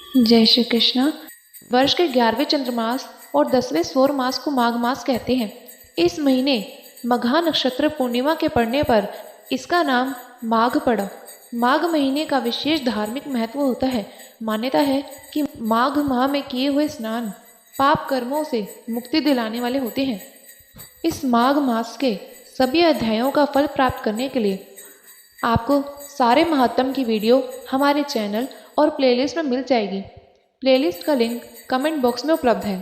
जय श्री कृष्ण। वर्ष के 11वें चंद्रमास और 10वें सौर मास को माघ मास कहते हैं। इस महीने मघा नक्षत्र पूर्णिमा के पड़ने पर इसका नाम माघ पड़ा। माघ महीने का विशेष धार्मिक महत्व होता है। मान्यता है कि माघ माह में किए हुए स्नान पाप कर्मों से मुक्ति दिलाने वाले होते हैं। इस माघ मास के सभी अध्यायों का फल प्राप्त करने के लिए आपको सारे महात्म की वीडियो हमारे चैनल और प्लेलिस्ट में मिल जाएगी। प्लेलिस्ट का लिंक कमेंट बॉक्स में उपलब्ध है।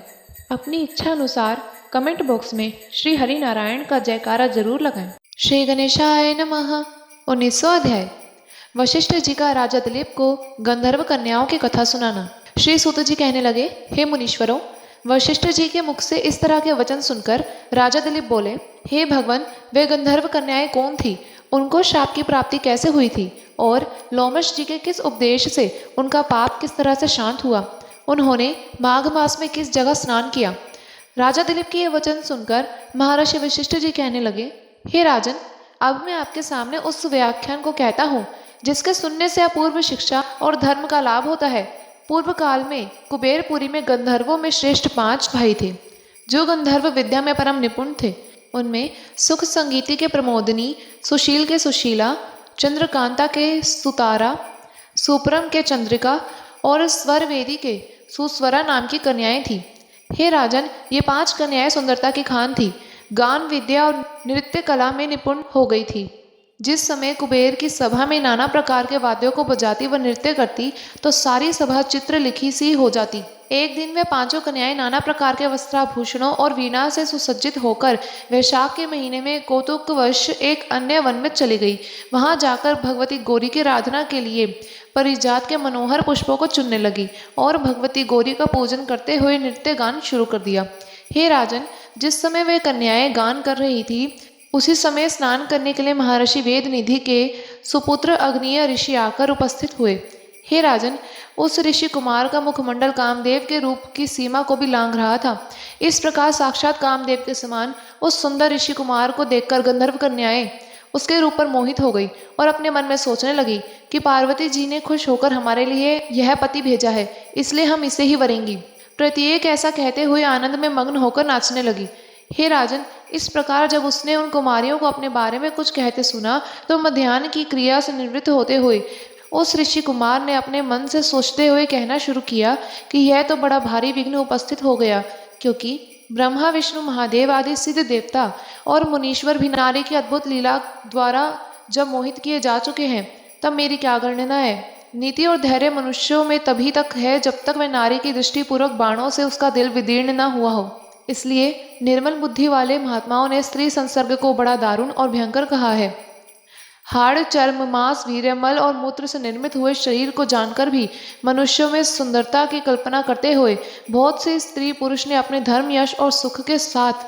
अपनी इच्छा अनुसार कमेंट बॉक्स में श्री हरि नारायण का जयकारा जरूर लगाएं। श्री गणेशाय नमः। 19वां अध्याय। वशिष्ठ जी का राजा दिलीप को गंधर्व कन्याओं की कथा सुनाना। श्री सूत जी कहने लगे, हे मुनीश्वरों, वशिष्ठ जी के मुख से इस तरह के वचन सुनकर राजा दिलीप बोले, हे भगवान, वे गंधर्व कन्याएं कौन थी? उनको शाप की प्राप्ति कैसे हुई थी? और लोमश जी के किस उपदेश से उनका पाप किस तरह से शांत हुआ? उन्होंने माघ मास में किस जगह स्नान किया? राजा दिलीप के ये वचन सुनकर महर्षि वशिष्ठ जी कहने लगे, हे राजन, अब मैं आपके सामने उस व्याख्यान को कहता हूँ जिसके सुनने से अपूर्व शिक्षा और धर्म का लाभ होता है। पूर्व काल में कुबेरपुरी में गंधर्वों में श्रेष्ठ 5 भाई थे, जो गंधर्व विद्या में परम निपुण थे। उनमें सुख संगीति के प्रमोदिनी, सुशील के सुशीला, चंद्रकांता के सुतारा, सुप्रम के चंद्रिका और स्वरवेदी के सुस्वरा नाम की कन्याएं थीं। हे राजन, ये 5 कन्याएं सुंदरता की खान थी, गान विद्या और नृत्य कला में निपुण हो गई थी। जिस समय कुबेर की सभा में नाना प्रकार के वाद्यों को बजाती व नृत्य करती तो सारी सभा चित्र लिखी सी हो जाती। एक दिन वे 5 कन्याएं नाना प्रकार के वस्त्राभूषणों और वीणा से सुसज्जित होकर वैशाख के महीने में कौतुकवश एक अन्य वन में चली गई। वहां जाकर भगवती गौरी की आराधना के लिए परिजात के मनोहर पुष्पों को चुनने लगी और भगवती गौरी का पूजन करते हुए नृत्य गान शुरू कर दिया। हे राजन, जिस समय वे कन्याएं गान कर रही थी उसी समय स्नान करने के लिए महर्षि वेद निधि के सुपुत्र अग्निय ऋषि आकर उपस्थित हुए। हे राजन, उस ऋषि कुमार का मुखमंडल कामदेव के रूप की सीमा को भी लांघ रहा था। इस प्रकार साक्षात कामदेव के समान उस सुंदर ऋषि कुमार को देखकर गंधर्व कन्याएं उसके रूप पर मोहित हो गई और अपने मन में सोचने लगी कि पार्वती जी ने खुश होकर हमारे लिए यह पति भेजा है, इसलिए हम इसे ही वरेंगी। प्रत्येक ऐसा कहते हुए आनंद में मग्न होकर नाचने लगी। हे राजन, इस प्रकार जब उसने उन कुमारियों को अपने बारे में कुछ कहते सुना तो मध्याह्न की क्रिया से निवृत्त होते हुए उस ऋषि कुमार ने अपने मन से सोचते हुए कहना शुरू किया कि यह तो बड़ा भारी विघ्न उपस्थित हो गया, क्योंकि ब्रह्मा विष्णु महादेव आदि सिद्ध देवता और मुनीश्वर भी नारी की अद्भुत लीला द्वारा जब मोहित किए जा चुके हैं, तब मेरी क्या गणना है। नीति और धैर्य मनुष्यों में तभी तक है जब तक वह नारी की दृष्टिपूर्वक बाणों से उसका दिल विदीर्ण न हुआ हो। इसलिए निर्मल बुद्धि वाले महात्माओं ने स्त्री संसर्ग को बड़ा दारुण और भयंकर कहा है। हाड़, चर्म, मांस, वीर्यमल और मूत्र से निर्मित हुए शरीर को जानकर भी मनुष्यों में सुंदरता की कल्पना करते हुए बहुत से स्त्री पुरुष ने अपने धर्म, यश और सुख के साथ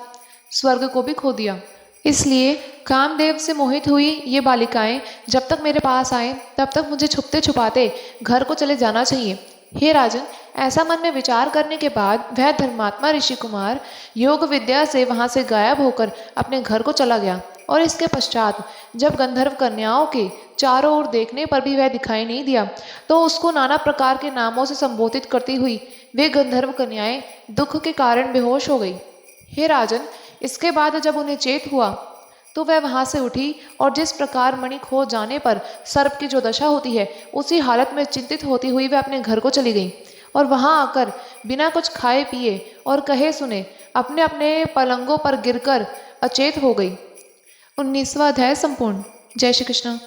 स्वर्ग को भी खो दिया। इसलिए कामदेव से मोहित हुई ये बालिकाएं जब तक मेरे पास आए तब तक मुझे छुपते छुपाते घर को चले जाना चाहिए। हे राजन, ऐसा मन में विचार करने के बाद वह धर्मात्मा ऋषि कुमार योग विद्या से वहां से गायब होकर अपने घर को चला गया। और इसके पश्चात जब गंधर्व कन्याओं के चारों ओर देखने पर भी वह दिखाई नहीं दिया तो उसको नाना प्रकार के नामों से संबोधित करती हुई वे गंधर्व कन्याएं दुख के कारण बेहोश हो गई। हे राजन, इसके बाद जब उन्हें चेत हुआ तो वह वहां से उठी और जिस प्रकार मणि खो जाने पर सर्प की जो दशा होती है उसी हालत में चिंतित होती हुई वह अपने घर को चली गई और वहां आकर बिना कुछ खाए पिए और कहे सुने अपने अपने पलंगों पर गिरकर अचेत हो गई। 19वां अध्याय संपूर्ण। जय श्री कृष्ण।